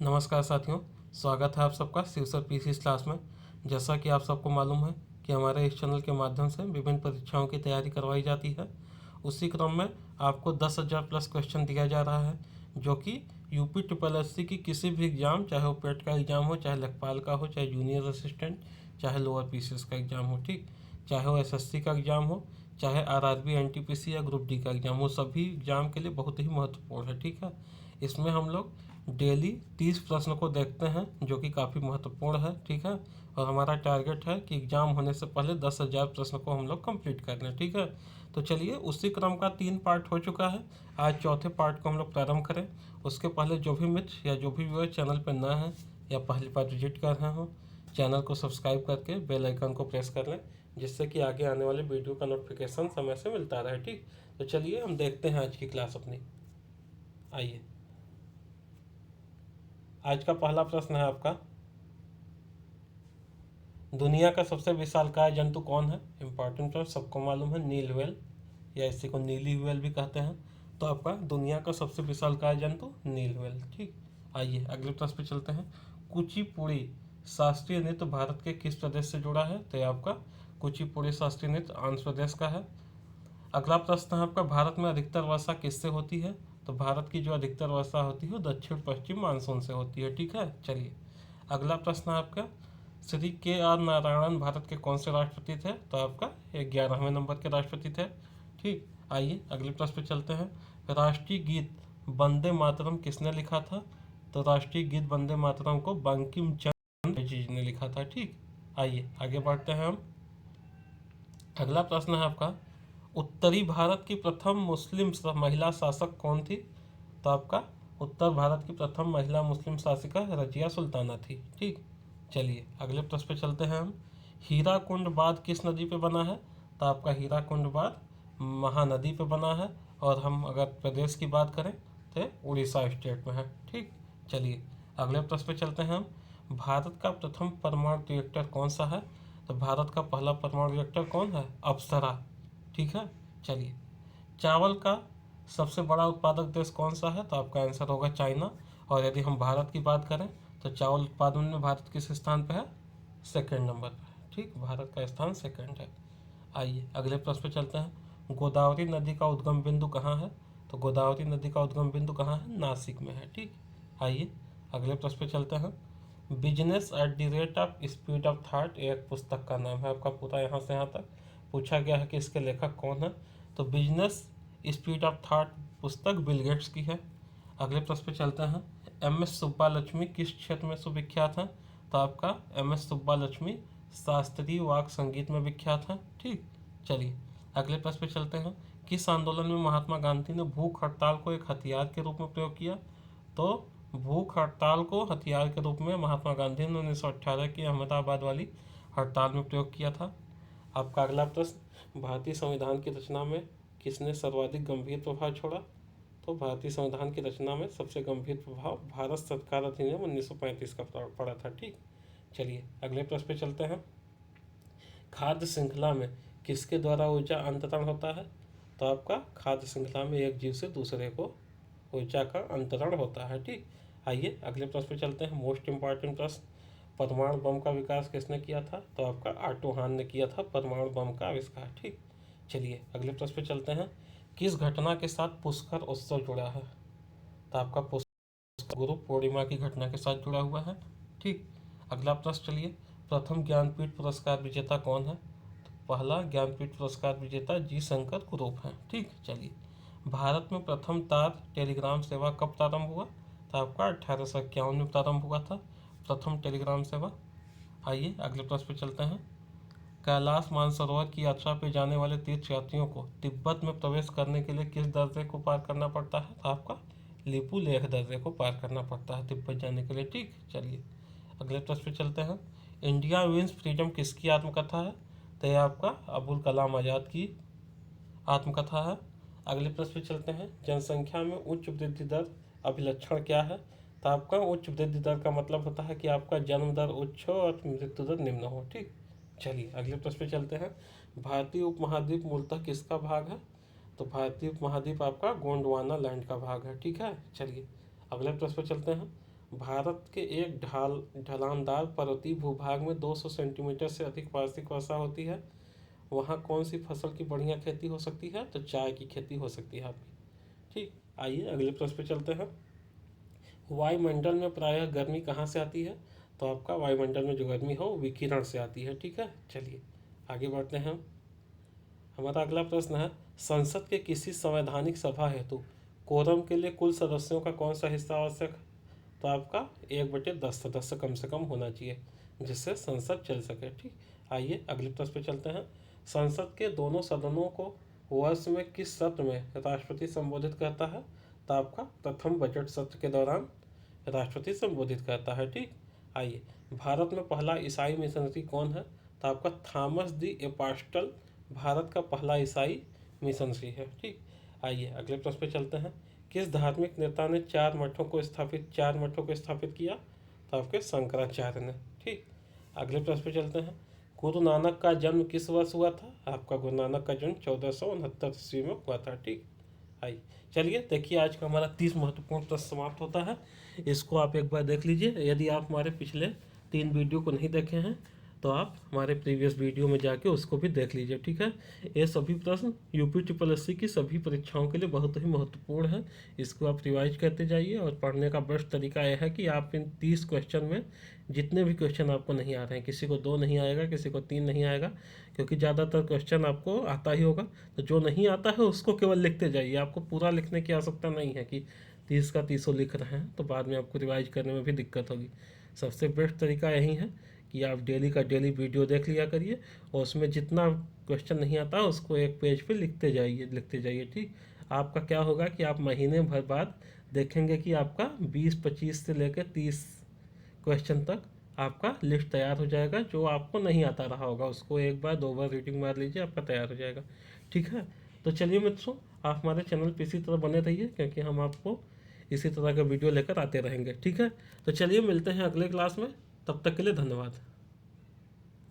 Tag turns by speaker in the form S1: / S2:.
S1: नमस्कार साथियों, स्वागत है आप सबका शिवसर पीसी क्लास में। जैसा कि आप सबको मालूम है कि हमारे इस चैनल के माध्यम से विभिन्न परीक्षाओं की तैयारी करवाई जाती है। उसी क्रम में आपको 10,000 प्लस क्वेश्चन दिया जा रहा है, जो कि यूपी ट्रिपल एस सी की किसी भी एग्जाम, चाहे वो पेट का एग्जाम हो, चाहे लेखपाल का हो, चाहे जूनियर असिस्टेंट, चाहे लोअर पीसीएस का एग्जाम हो, ठीक, चाहे वो एसएससी का एग्जाम हो, चाहे आरआरबी एनटीपीसी या ग्रुप डी का एग्जाम हो, सभी एग्जाम के लिए बहुत ही महत्वपूर्ण है। ठीक है, इसमें हम लोग डेली 30 प्रश्न को देखते हैं, जो कि काफ़ी महत्वपूर्ण है। ठीक है, और हमारा टारगेट है कि एग्जाम होने से पहले 10,000 प्रश्न को हम लोग कंप्लीट कर लें। ठीक है, तो चलिए, उसी क्रम का 3 पार्ट हो चुका है। आज चौथे पार्ट को हम लोग प्रारंभ करें। उसके पहले जो भी मित्र या जो भी व्यूअर चैनल पर नया है या पहली बार विजिट कर रहे हो, चैनल को सब्सक्राइब करके बेल आइकन को प्रेस कर लें, जिससे कि आगे आने वाले वीडियो का नोटिफिकेशन समय से मिलता रहे। ठीक, तो चलिए हम देखते हैं आज की क्लास अपनी। आइए, आज का पहला प्रश्न है आपका, दुनिया का सबसे विशालकाय जंतु कौन है? इंपॉर्टेंट प्रश्न, सबको मालूम है, नील व्हेल, या इसी को नीली व्हेल भी कहते हैं। तो आपका दुनिया का सबसे विशालकाय जंतु नील व्हेल। ठीक, आइए अगले प्रश्न पे चलते हैं। कुचिपुड़ी शास्त्रीय नृत्य भारत के किस प्रदेश से जुड़ा है? तो ये आपका कुचिपुड़ी शास्त्रीय नृत्य आंध्र प्रदेश का है। अगला प्रश्न है आपका, भारत में अधिकतर वर्षा किससे होती है? तो भारत की जो अधिकतर वर्षा होती है वो दक्षिण पश्चिम मानसून से होती है। ठीक है, चलिए अगला प्रश्न है आपका, श्री के आर नारायणन भारत के कौन से राष्ट्रपति थे? तो आपका 11वें नंबर के राष्ट्रपति थे। ठीक, आइए अगले प्रश्न पे चलते हैं। राष्ट्रीय गीत वंदे मातरम किसने लिखा था? तो राष्ट्रीय गीत वंदे मातरम को बंकिम चंद्र जी ने लिखा था। ठीक, आइए आगे बढ़ते हैं हम। अगला प्रश्न है आपका, उत्तरी भारत की प्रथम मुस्लिम महिला शासक कौन थी? तो आपका उत्तर भारत की प्रथम महिला मुस्लिम शासिका रजिया सुल्ताना थी। ठीक, चलिए अगले प्रश्न पे चलते हैं हम। हीराकुंड बांध किस नदी पे बना है? तो आपका हीराकुंड बांध महानदी पे बना है, और हम अगर प्रदेश की बात करें तो उड़ीसा स्टेट में है। ठीक, चलिए अगले प्रश्न पे चलते हैं हम। भारत का प्रथम परमाणु रिएक्टर कौन सा है? तो भारत का पहला परमाणु रिएक्टर कौन है? अप्सरा। ठीक है, चलिए चावल का सबसे बड़ा उत्पादक देश कौन सा है? तो आपका आंसर होगा चाइना। और यदि हम भारत की बात करें तो चावल उत्पादन में भारत किस स्थान पर है? सेकंड नंबर पर है। ठीक, भारत का स्थान सेकंड है। आइए अगले प्रश्न पे चलते हैं। गोदावरी नदी का उद्गम बिंदु कहाँ है? तो गोदावरी नदी का उद्गम बिंदु कहाँ है? नासिक में है। ठीक, आइए अगले प्रश्न पे चलते हैं। Business at the rate of speed of thought एक पुस्तक का नाम है आपका। पूरा यहाँ से यहाँ तक पूछा गया है कि इसके लेखक कौन है। तो बिजनेस स्पीड ऑफ थाट पुस्तक बिल गेट्स की है। अगले प्रश्न पे चलते हैं। एम एस सुब्बालक्ष्मी किस क्षेत्र में सुविख्यात है? तो आपका एम एस सुब्बालक्ष्मी शास्त्रीय वाक संगीत में विख्यात है। ठीक, चलिए अगले प्रश्न पे चलते हैं। किस आंदोलन में महात्मा गांधी ने भूख हड़ताल को एक हथियार के रूप में प्रयोग किया? तो भूख हड़ताल को हथियार के रूप में महात्मा गांधी ने 1918 की अहमदाबाद वाली हड़ताल में प्रयोग किया था। आपका अगला प्रश्न, भारतीय संविधान की रचना में किसने सर्वाधिक गंभीर प्रभाव छोड़ा? तो भारतीय संविधान की रचना में सबसे गंभीर प्रभाव भारत सरकार अधिनियम 1935 का पड़ा था। ठीक, चलिए अगले प्रश्न पे चलते हैं। खाद्य श्रृंखला में किसके द्वारा ऊर्जा अंतरण होता है? तो आपका खाद्य श्रृंखला में एक जीव से दूसरे को ऊर्जा का अंतरण होता है। ठीक, आइए अगले प्रश्न पे चलते हैं। मोस्ट इंपॉर्टेंट प्रश्न, परमाणु बम का विकास किसने किया था? तो आपका ऑटो हान ने किया था परमाणु बम का आविष्कार। ठीक, चलिए अगले प्रश्न पे चलते हैं। किस घटना के साथ पुष्कर उत्सव जुड़ा है? तो आपका पुष्कर गुरु पूर्णिमा की घटना के साथ जुड़ा हुआ है। ठीक, अगला प्रश्न, चलिए प्रथम ज्ञानपीठ पुरस्कार विजेता कौन है? तो पहला ज्ञानपीठ पुरस्कार विजेता जी शंकर कुरूप है। ठीक, चलिए भारत में प्रथम तार टेलीग्राम सेवा कब प्रारंभ हुआ? तो आपका 1851 में प्रारंभ हुआ था प्रथम टेलीग्राम सेवा। आइए अगले प्रश्न पे चलते हैं। कैलाश मानसरोवर की यात्रा पे जाने वाले तीर्थयात्रियों को तिब्बत में प्रवेश करने के लिए किस दर्रे को पार करना पड़ता है? तो आपका लिपु लेख दर्रे को पार करना पड़ता है तिब्बत जाने के लिए। ठीक, चलिए अगले प्रश्न पे चलते हैं। इंडिया विंस फ्रीडम किसकी आत्मकथा है? तो यह आपका अबुल कलाम आज़ाद की आत्मकथा है। अगले प्रश्न पे चलते हैं। जनसंख्या में उच्च वृद्धि दर अभिलक्षण क्या है? तो आपका उच्च वृद्धि दर का मतलब होता है कि आपका जन्म दर उच्च हो और मृत्यु दर निम्न हो। ठीक, चलिए अगले प्रश्न पे चलते हैं। भारतीय उपमहाद्वीप मूलतः किसका भाग है? तो भारतीय उपमहाद्वीप आपका गोंडवाना लैंड का भाग है। ठीक है, चलिए अगले प्रश्न पे चलते हैं। भारत के एक ढलानदार पर्वतीय भूभाग में 200 सेंटीमीटर से अधिक वार्षिक वर्षा होती है, वहाँ कौन सी फसल की बढ़िया खेती हो सकती है? तो चाय की खेती हो सकती है आपकी। ठीक, आइए अगले प्रश्न पे चलते हैं। वायुमंडल में प्रायः गर्मी कहाँ से आती है? तो आपका वायुमंडल में जो गर्मी हो विकिरण से आती है। ठीक है, चलिए आगे बढ़ते हैं। हमारा अगला प्रश्न है, संसद के किसी संवैधानिक सभा हेतु कोरम के लिए कुल सदस्यों का कौन सा हिस्सा आवश्यक है? तो आपका 1/10 सदस्य कम से कम होना चाहिए जिससे संसद चल सके। ठीक, आइए अगले प्रश्न पे चलते हैं। संसद के दोनों सदनों को वर्ष में किस सत्र में राष्ट्रपति संबोधित करता है? तो आपका प्रथम बजट सत्र के दौरान राष्ट्रपति संबोधित करता है। ठीक, आइए, भारत में पहला ईसाई मिशनरी कौन है? तो आपका थॉमस दी एपोस्टल भारत का पहला ईसाई मिशनरी है। ठीक, आइए अगले प्रश्न पे चलते हैं। किस धार्मिक नेता ने चार मठों को स्थापित किया? तो आपके शंकराचार्य ने। ठीक, अगले प्रश्न पे चलते हैं। गुरु नानक का जन्म किस वर्ष हुआ था? आपका गुरु नानक का जन्म 1469 ईस्वी में हुआ था। ठीक, आइए चलिए देखिए, आज का हमारा 30 महत्वपूर्ण प्रश्न समाप्त होता है। इसको आप एक बार देख लीजिए। यदि आप हमारे पिछले 3 वीडियो को नहीं देखे हैं तो आप हमारे प्रीवियस वीडियो में जाके उसको भी देख लीजिए। ठीक है, ये सभी प्रश्न UPSSC की सभी परीक्षाओं के लिए बहुत ही महत्वपूर्ण है। इसको आप रिवाइज करते जाइए और पढ़ने का बेस्ट तरीका यह है कि आप इन 30 क्वेश्चन में जितने भी क्वेश्चन आपको नहीं आ रहे हैं, किसी को 2 नहीं आएगा, किसी को 3 नहीं आएगा, क्योंकि ज़्यादातर क्वेश्चन आपको आता ही होगा, तो जो नहीं आता है उसको केवल लिखते जाइए। आपको पूरा लिखने की आवश्यकता नहीं है कि 30 का 30 लिख रहे हैं तो बाद में आपको रिवाइज करने में भी दिक्कत होगी। सबसे बेस्ट तरीका यही है कि आप डेली का डेली वीडियो देख लिया करिए और उसमें जितना क्वेश्चन नहीं आता उसको एक पेज पे लिखते जाइए। ठीक, आपका क्या होगा कि आप महीने भर बाद देखेंगे कि आपका 20-25 से लेकर 30 क्वेश्चन तक आपका लिस्ट तैयार हो जाएगा। जो आपको नहीं आता रहा होगा उसको एक बार 2 बार रीडिंग मार लीजिए, आपका तैयार हो जाएगा। ठीक है, तो चलिए मित्रों, आप हमारे चैनल पर इसी तरह बने रहिए क्योंकि हम आपको इसी तरह का वीडियो लेकर आते रहेंगे। ठीक है, तो चलिए मिलते हैं अगले क्लास में, तब तक के लिए धन्यवाद।